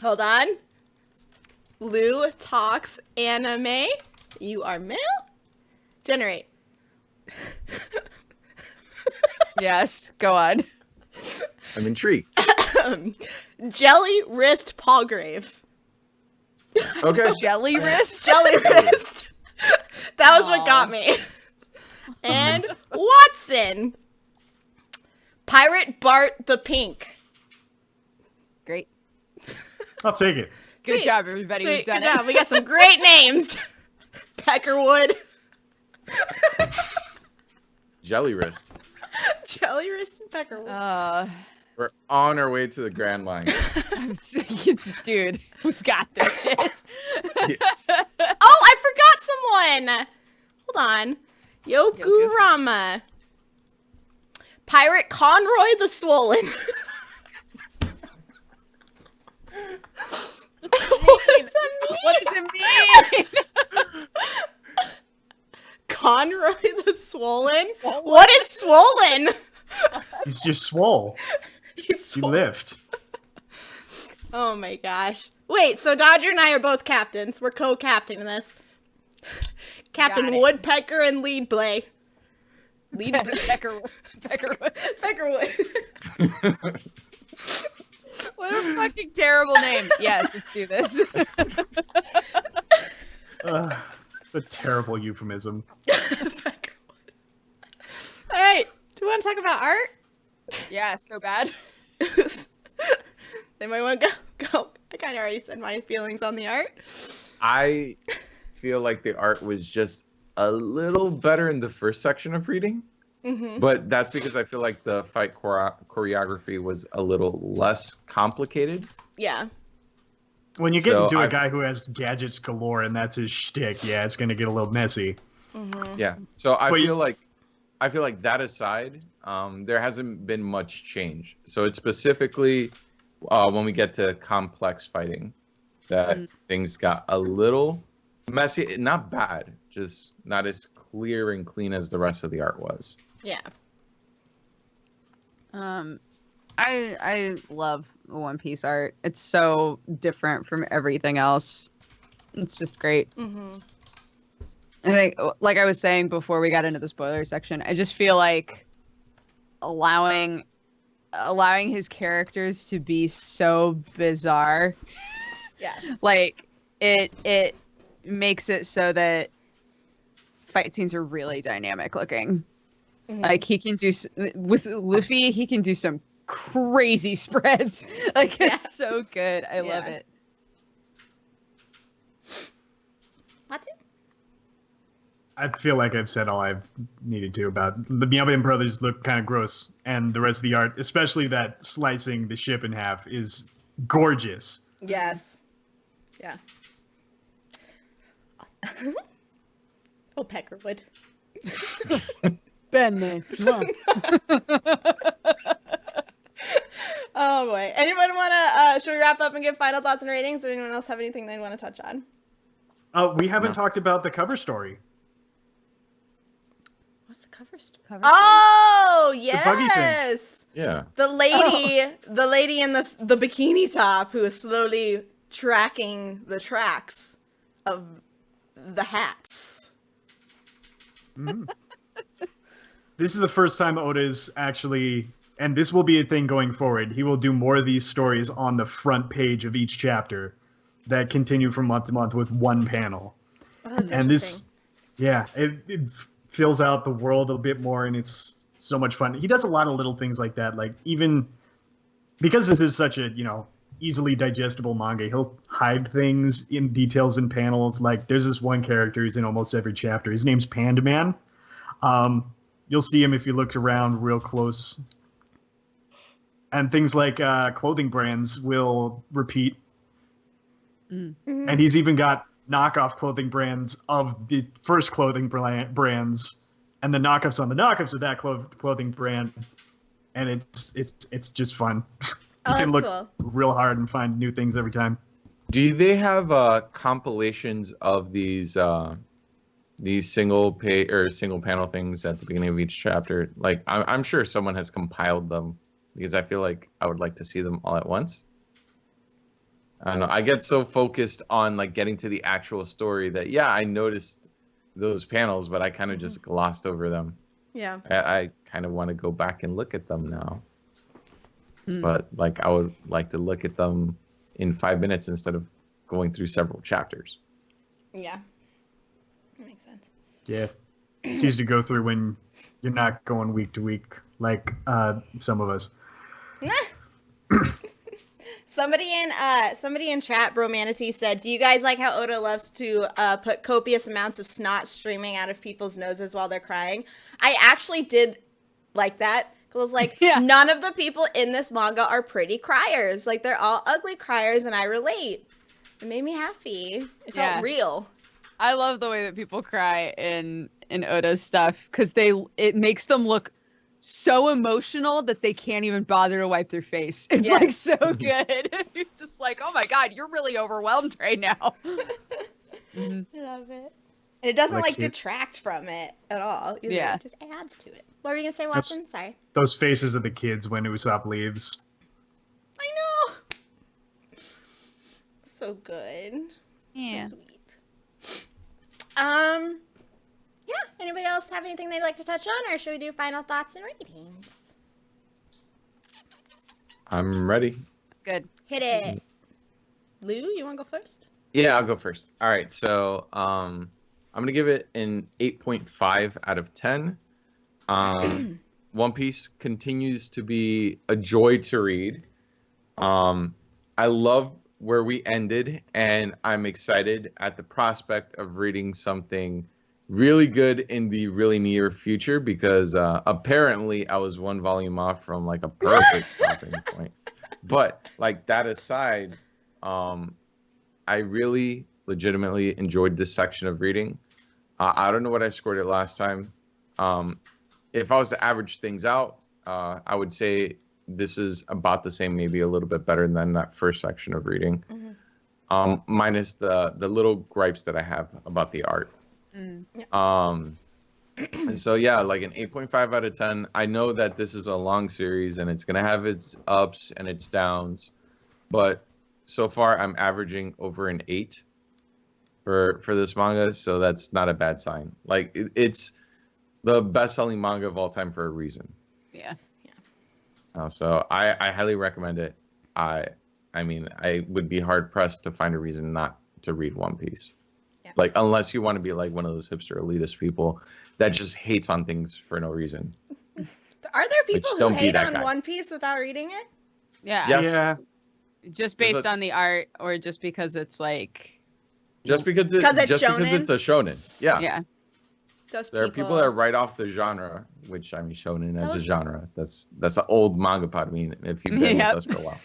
Hold on. Lou talks anime. You are male? Generate. Yes, go on. I'm intrigued. Jelly Wrist Palgrave. Okay. Jelly wrist? Jelly Wrist. That was what got me. And Watson. Pirate Bart the Pink. Great. I'll take it. Good Sweet. job, everybody. Sweet, We've done good it. job. We got some great names. Peckerwood. Jelly wrist. Jelly Wrist and Peckerwood. We're on our way to the Grand Line. I'm sick. Dude, we've got this shit. Oh, I forgot someone. Hold on. Yoku Rama. Pirate Conroy the Swollen. What does that mean? What does it mean? Conroy the Swollen? What is swollen? He's just swole. He's He swollen. lift. Oh my gosh. Wait, so Dodger and I are both captains. We're co-captaining this. Captain Got it. Woodpecker and Lead Blay. Lead Peckerwood. Peckerwood. What a fucking terrible name. Yes, let's do this. It's a terrible euphemism. Peckerwood. All right. Do we want to talk about art? Yeah, so bad. Anybody want to go? I kind of already said my feelings on the art. I feel like the art was just a little better in the first section of reading. Mm-hmm. But that's because I feel like the fight choreography was a little less complicated. Yeah. When you get So into a I- guy who has gadgets galore and that's his shtick, yeah, it's gonna get a little messy. Mm-hmm. Yeah. So I But you- feel like that aside, there hasn't been much change. So it's specifically when we get to complex fighting that things got a little messy. Not bad, just not as clear and clean as the rest of the art was. Yeah. I love One Piece art. It's so different from everything else. It's just great. Mm-hmm. I think, like I was saying before we got into the spoiler section, I just feel like allowing his characters to be so bizarre, Yeah. like it makes it so that fight scenes are really dynamic looking. Mhm. Like he can do with Luffy, he can do some crazy spreads. Like Yeah. it's so good. I love Yeah. it. What's it? I feel like I've said all I've needed to about the Mihawk brothers look kind of gross, and the rest of the art, especially that slicing the ship in half, is gorgeous. Yes. Yeah. Awesome. Oh, Peckerwood. Ben, Oh boy. Anyone wanna should we wrap up and give final thoughts and ratings, or anyone else have anything they want to touch on? We haven't No. talked about the cover story. What's the cover story? Cover Oh buggy thing. yes. Yeah. The lady in the bikini top who is slowly tracking the tracks of the hats. Mhm. This is the first time Oda's actually, and this will be a thing going forward, he will do more of these stories on the front page of each chapter that continue from month to month with one panel. Oh, that's And interesting. it fills out the world a bit more, and it's so much fun. He does a lot of little things like that, like even because this is such a easily digestible manga, he'll hide things in details in panels. Like there's this one character who's in almost every chapter. His name's Panda Man. You'll see him if you look around real close, and things like clothing brands will repeat. Mhm. And he's even got knockoff clothing brands of the first clothing brands, and the knockoffs on the knockoffs of that clothing brand, and it's just fun. You Oh, can that's look cool. real hard and find new things every time. Do they have compilations of these single page or single panel things at the beginning of each chapter? Like I'm sure someone has compiled them, because I feel like I would like to see them all at once. I don't know. I get so focused on like getting to the actual story that I noticed those panels, but I kind of just glossed over them. Yeah. I kind of want to go back and look at them now. Hmm. But like I would like to look at them in 5 minutes instead of going through several chapters. Yeah. That makes sense. Yeah, it's easy to go through when you're not going week to week like some of us. Somebody in chat, Bromanity, said, "Do you guys like how Oda loves to put copious amounts of snot streaming out of people's noses while they're crying?" I actually did like that, because I was like, Yeah. none of the people in this manga are pretty criers. Like, they're all ugly criers, and I relate. It made me happy. It Yeah. felt real. I love the way that people cry in Oda's stuff, because it makes them look so emotional that they can't even bother to wipe their face. It's like Yes. so good. You're just like, oh my god, you're really overwhelmed right now. Mhm. I love it. And it doesn't Like like cute. detract from it at all. Either. Yeah. It just adds to it. What were you gonna say, That's- Watson? Sorry. Those faces of the kids when Usopp leaves. I know. So good. Yeah. So sweet. Yeah. Anybody else have anything they'd like to touch on, or should we do final thoughts and ratings? I'm ready. Good. Hit it. Lou, you want to go first? Yeah, I'll go first. All right, so I'm gonna give it an 8.5 out of 10. One Piece continues to be a joy to read. I love where we ended, and I'm excited at the prospect of reading something really good in the really near future, because apparently I was one volume off from like a perfect stopping point. But like that aside, I really legitimately enjoyed this section of reading. I don't know what I scored it last time. If I was to average things out, I would say this is about the same, maybe a little bit better than that first section of reading. Mhm. Minus the little gripes that I have about the art. Mm. And so yeah, like an 8.5 out of 10. I know that this is a long series and it's gonna have its ups and its downs, but so far I'm averaging over an 8 for this manga, so that's not a bad sign. Like it's the best-selling manga of all time for a reason. Yeah. So I highly recommend it. I mean, I would be hard pressed to find a reason not to read One Piece. Yeah. Like, unless you want to be like one of those hipster elitist people that just hates on things for no reason. Are there people who don't be hate that on guy. One Piece without reading it? Yeah. Yes. Yeah. Just There's based on the art, or just because it's like. Just because it's shonen? a shonen. Yeah. Yeah. Those There are people that write off the genre, which I mean, shonen as a genre. That's an old MangaPod. I mean, if you've been with us for a while.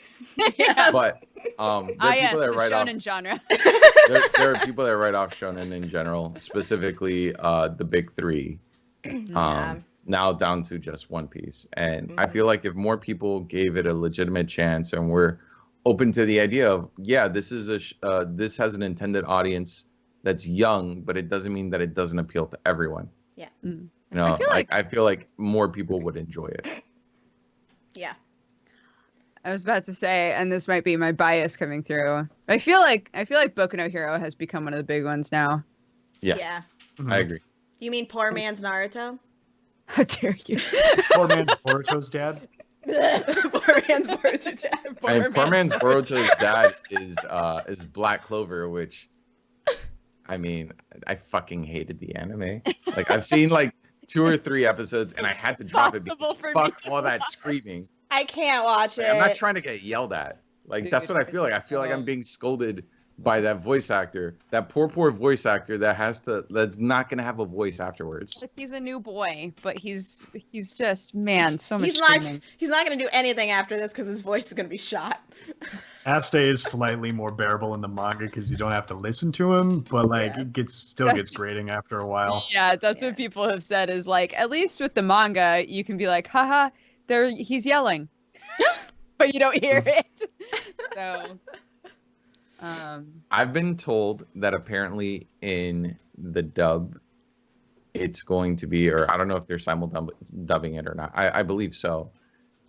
Yeah. But there are people that the write off. shonen genre. There are people that write off shonen in general, specifically the big three. Yeah. Now down to just One Piece, and I feel like if more people gave it a legitimate chance and were open to the idea of, yeah, this is this has an intended audience that's young, but it doesn't mean that it doesn't appeal to everyone. Yeah. You know, I feel like more people would enjoy it. Yeah. I was about to say, and this might be my bias coming through. I feel like Boku no Hero has become one of the big ones now. Yeah. I agree. You mean poor man's Naruto? How dare you? Poor man's Boruto's dad. Poor man's Boruto dad. Poor man's Boruto's dad is Black Clover, which, I mean, I fucking hated the anime. Like, I've seen like 2 or 3 episodes, and I had to drop it because fuck all that screaming. I can't watch it. I'm not trying to get yelled at. Like, that's what I feel like. I feel like I'm being scolded by that voice actor, that poor voice actor that's not gonna have a voice afterwards. Like, he's a new boy, but he's just, man, so much He's not screaming. gonna do anything after this because his voice is gonna be shot. Aste is slightly more bearable in the manga because you don't have to listen to him, but like it still gets grating after a while. Yeah, that's what people have said is like, at least with the manga, you can be like, haha, he's yelling, but you don't hear it. So, I've been told that apparently in the dub, it's going to be, or I don't know if they're dubbing it or not. I believe so.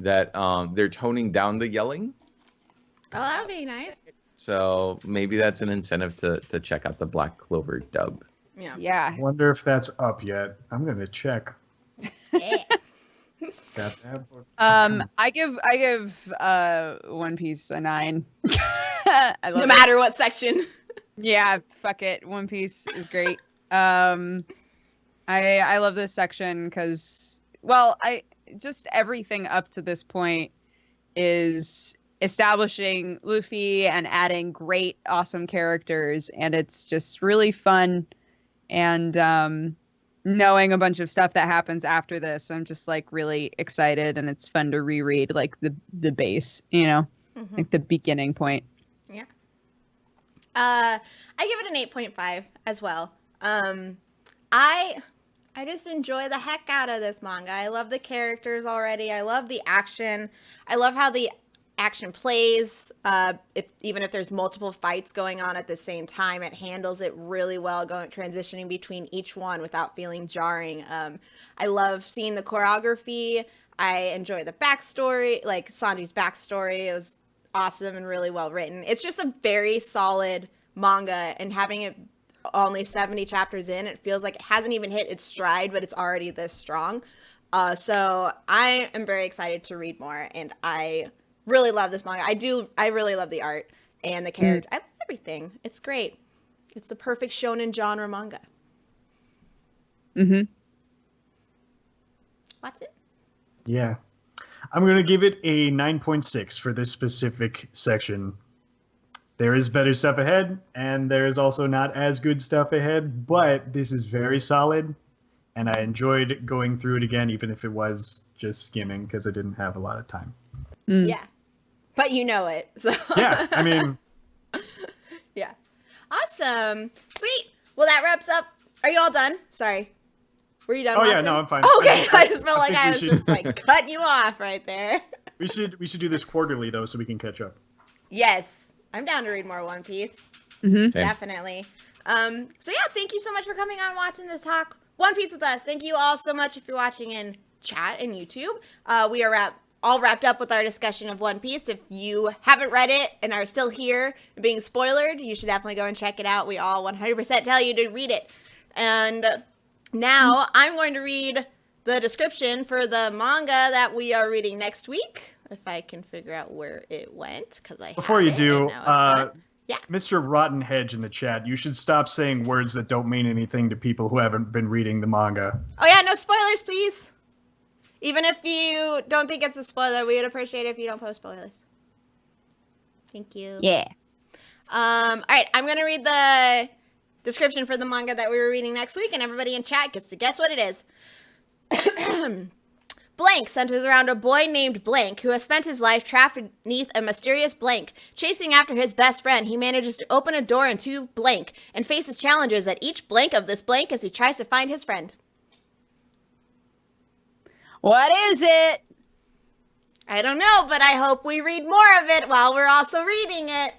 That they're toning down the yelling. Oh, that would be nice. So maybe that's an incentive to check out the Black Clover dub. Yeah. yeah. I wonder if that's up yet. I'm gonna check. Yeah. Got that book. I give One Piece a 9. I love No it. matter what section. Yeah, fuck it. One Piece is great. I love this section because, well, just everything up to this point is establishing Luffy and adding great, awesome characters, and it's just really fun. And knowing a bunch of stuff that happens after this, I'm just like really excited, and it's fun to reread like the base, you know, like the beginning point. Yeah. I give it an 8.5 as well. I just enjoy the heck out of this manga. I love the characters already. I love the action. I love how the action plays. Even if there's multiple fights going on at the same time, it handles it really well, transitioning between each one without feeling jarring. I love seeing the choreography. I enjoy the backstory, like Sanji's backstory. It was awesome and really well written. It's just a very solid manga, and having it only 70 chapters in, it feels like it hasn't even hit its stride, but it's already this strong. So I am very excited to read more, and I really love this manga. I really love the art and the character. I love everything. It's great. It's the perfect shonen genre manga. What's it? Yeah. I'm going to give it a 9.6 for this specific section. There is better stuff ahead, and there is also not as good stuff ahead, but this is very solid, and I enjoyed going through it again, even if it was just skimming, because I didn't have a lot of time. Yeah. But you know it. So Yeah, I mean... yeah. Awesome. Sweet. Well, that wraps up. Are you all done? Sorry. Were you done? Oh, yeah, Watson? no, I'm fine. Okay, I just felt like think I we was should- just like cutting you off right there. We should do this quarterly, though, so we can catch up. Yes. I'm down to read more One Piece. Same. Definitely. So yeah, thank you so much for coming on watching this talk One Piece with us. Thank you all so much if you're watching in chat and YouTube. We are at all wrapped up with our discussion of One Piece. If you haven't read it and are still here and being spoilered, you should definitely go and check it out. We all 100% tell you to read it. And now I'm going to read the description for the manga that we are reading next week. If I can figure out where it went, because Before you do, yeah. Mr. Rotten Hedge in the chat, you should stop saying words that don't mean anything to people who haven't been reading the manga. Oh yeah, no spoilers, please. Even if you don't think it's a spoiler, we would appreciate it if you don't post spoilers. Thank you. Yeah. All right, I'm gonna read the description for the manga that we were reading next week, and everybody in chat gets to guess what it is. Blank centers around a boy named Blank who has spent his life trapped beneath a mysterious blank. Chasing after his best friend, he manages to open a door into Blank and faces challenges at each blank of this blank as he tries to find his friend. What is it? I don't know, but I hope we read more of it while we're also reading it.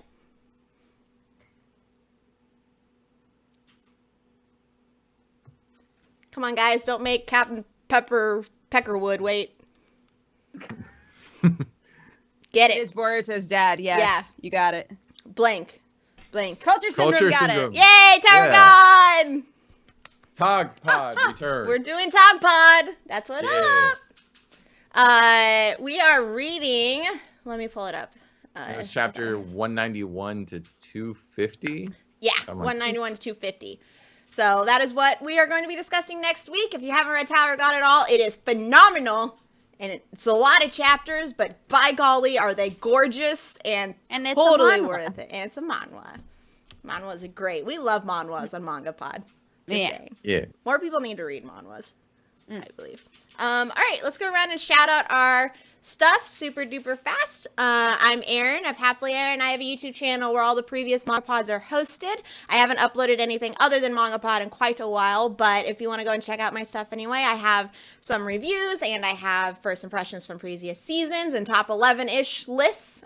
Come on, guys, don't make Captain Peckerwood wait. Get It it. is Boruto's dad. Yes. Yeah. You got it. Blank. Culture Syndrome got Syndrome. it. Yay, Tower God! Tog Pod return. We're doing Tog Pod. That's what Yeah. up. We are reading. Let me pull it up. It was chapter 191 to 250. Yeah, Come on. 191 to 250. So that is what we are going to be discussing next week. If you haven't read Tower God at all, it is phenomenal. And it's a lot of chapters, but by golly, are they gorgeous and And it's totally a manhwa. worth it. And it's a manhwa. Manhwas are great. We love manhwas on MangaPod. Just Yeah. saying. Yeah. More people need to read manhwas, I believe. All right, let's go around and shout out our stuff super duper fast. I'm Erin of Happily Erin. I have a YouTube channel where all the previous MangaPods are hosted. I haven't uploaded anything other than MangaPod in quite a while, but if you want to go and check out my stuff anyway, I have some reviews and I have first impressions from previous seasons and top 11-ish lists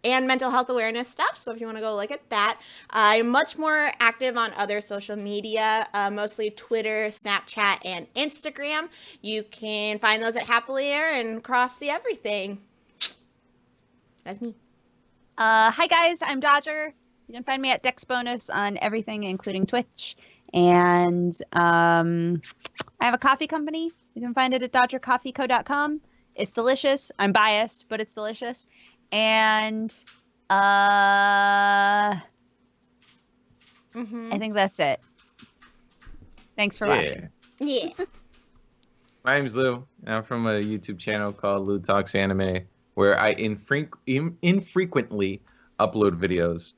and mental health awareness stuff. So if you want to go look at that, I'm much more active on other social media, mostly Twitter, Snapchat, and Instagram. You can find those at Happily Erin across the everything. That's me. Hi guys, I'm Dodger. You can find me at Dex Bonus on everything, including Twitch. And I have a coffee company. You can find it at dodgercoffeeco.com. It's delicious. I'm biased, but it's delicious. And I think that's it. Thanks for watching. Yeah. My name's Lou, and I'm from a YouTube channel called Lou Talks Anime, where I infrequently upload videos,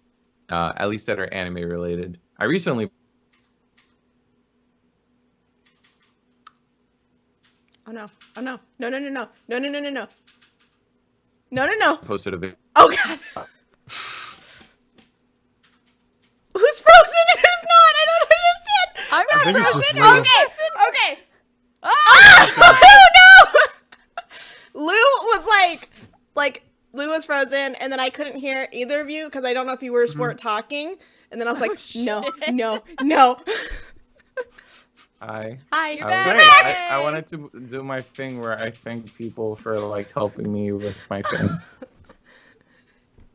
at least that are anime related. I recently Oh no. Oh no. No, no, no, no. No, no, no, no, no. No, no, no. posted a video. Oh god. Who's frozen and who's not? I don't understand. I'm I not think it's just frozen. Lou. Okay. Okay. Ah! Oh no! Lou was like Lou was frozen, and then I couldn't hear either of you because I don't know if you weren't talking. And then I was like, no, shit. no, no. Hi. Hi. You're I, back. was- I wanted to do my thing where I thank people for like helping me with my thing.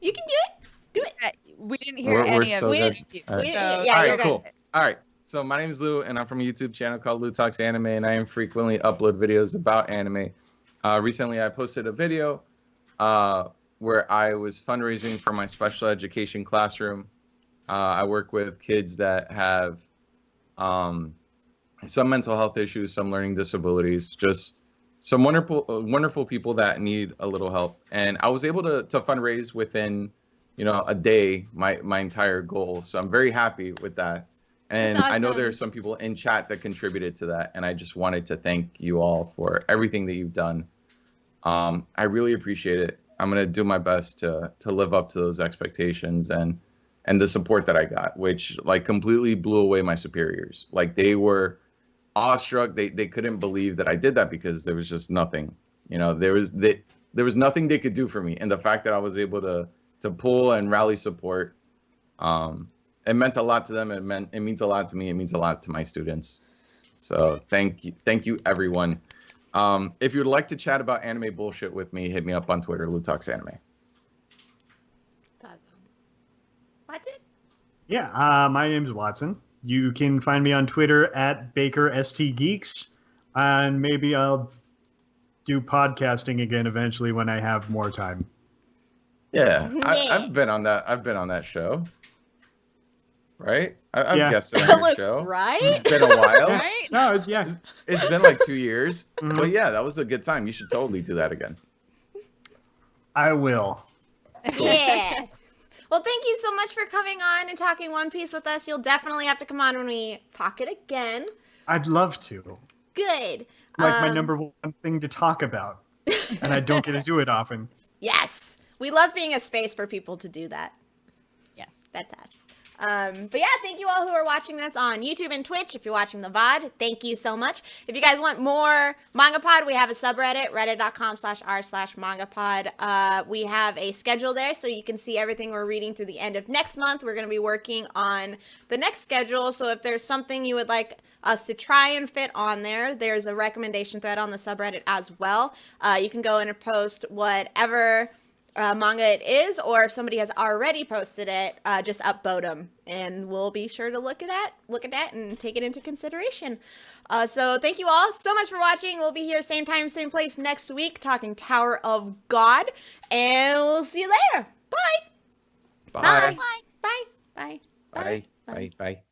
You can do it. Do it. We didn't hear We're any still of good. it. All right. Yeah, All you're right, good. cool. All right. So my name is Lou, and I'm from a YouTube channel called Lou Talks Anime, and I frequently upload videos about anime. Recently, I posted a video where I was fundraising for my special education classroom. I work with kids that have some mental health issues, some learning disabilities, just some wonderful people that need a little help. And I was able to fundraise within, a day, my entire goal. So I'm very happy with that. And That's I know awesome. there's some people in chat that contributed to that. And I just wanted to thank you all for everything that you've done. I really appreciate it. I'm going to do my best to live up to those expectations and the support that I got, which like completely blew away my superiors. Like they were awestruck. They couldn't believe that I did that because there was just nothing, there was nothing they could do for me. And the fact that I was able to pull and rally support, it meant a lot to them. It means a lot to me. It means a lot to my students. So thank you everyone If you'd like to chat about anime bullshit with me, hit me up on Twitter, LuTalksAnime. What? Yeah, my name's Watson. You can find me on Twitter at BakerSTGeeks, and maybe I'll do podcasting again eventually when I have more time. Yeah, Yeah. I've been on that. I've been on that show. Right? I've Yeah. guested on your show. Right? It's been a while. Right? No, yeah. It's been like 2 years. Mhm. But yeah, that was a good time. You should totally do that again. I will. Yeah. Well, thank you so much for coming on and talking One Piece with us. You'll definitely have to come on when we talk it again. I'd love to. Good. Like my number one thing to talk about. And I don't get to do it often. Yes. We love being a space for people to do that. Yes. That's us. But yeah, thank you all who are watching this on YouTube and Twitch. If you're watching the VOD, thank you so much. If you guys want more MangaPod, we have a subreddit, reddit.com/r/MangaPod. We have a schedule there so you can see everything we're reading through the end of next month. We're going to be working on the next schedule. So if there's something you would like us to try and fit on there, there's a recommendation thread on the subreddit as well. You can go in and post whatever manga it is, or if somebody has already posted it, just upvote them, and we'll be sure to look at that and take it into consideration. So thank you all so much for watching. We'll be here same time, same place next week talking Tower of God, and we'll see you later. Bye. Bye. Bye. Bye. Bye. Bye. Bye. Bye.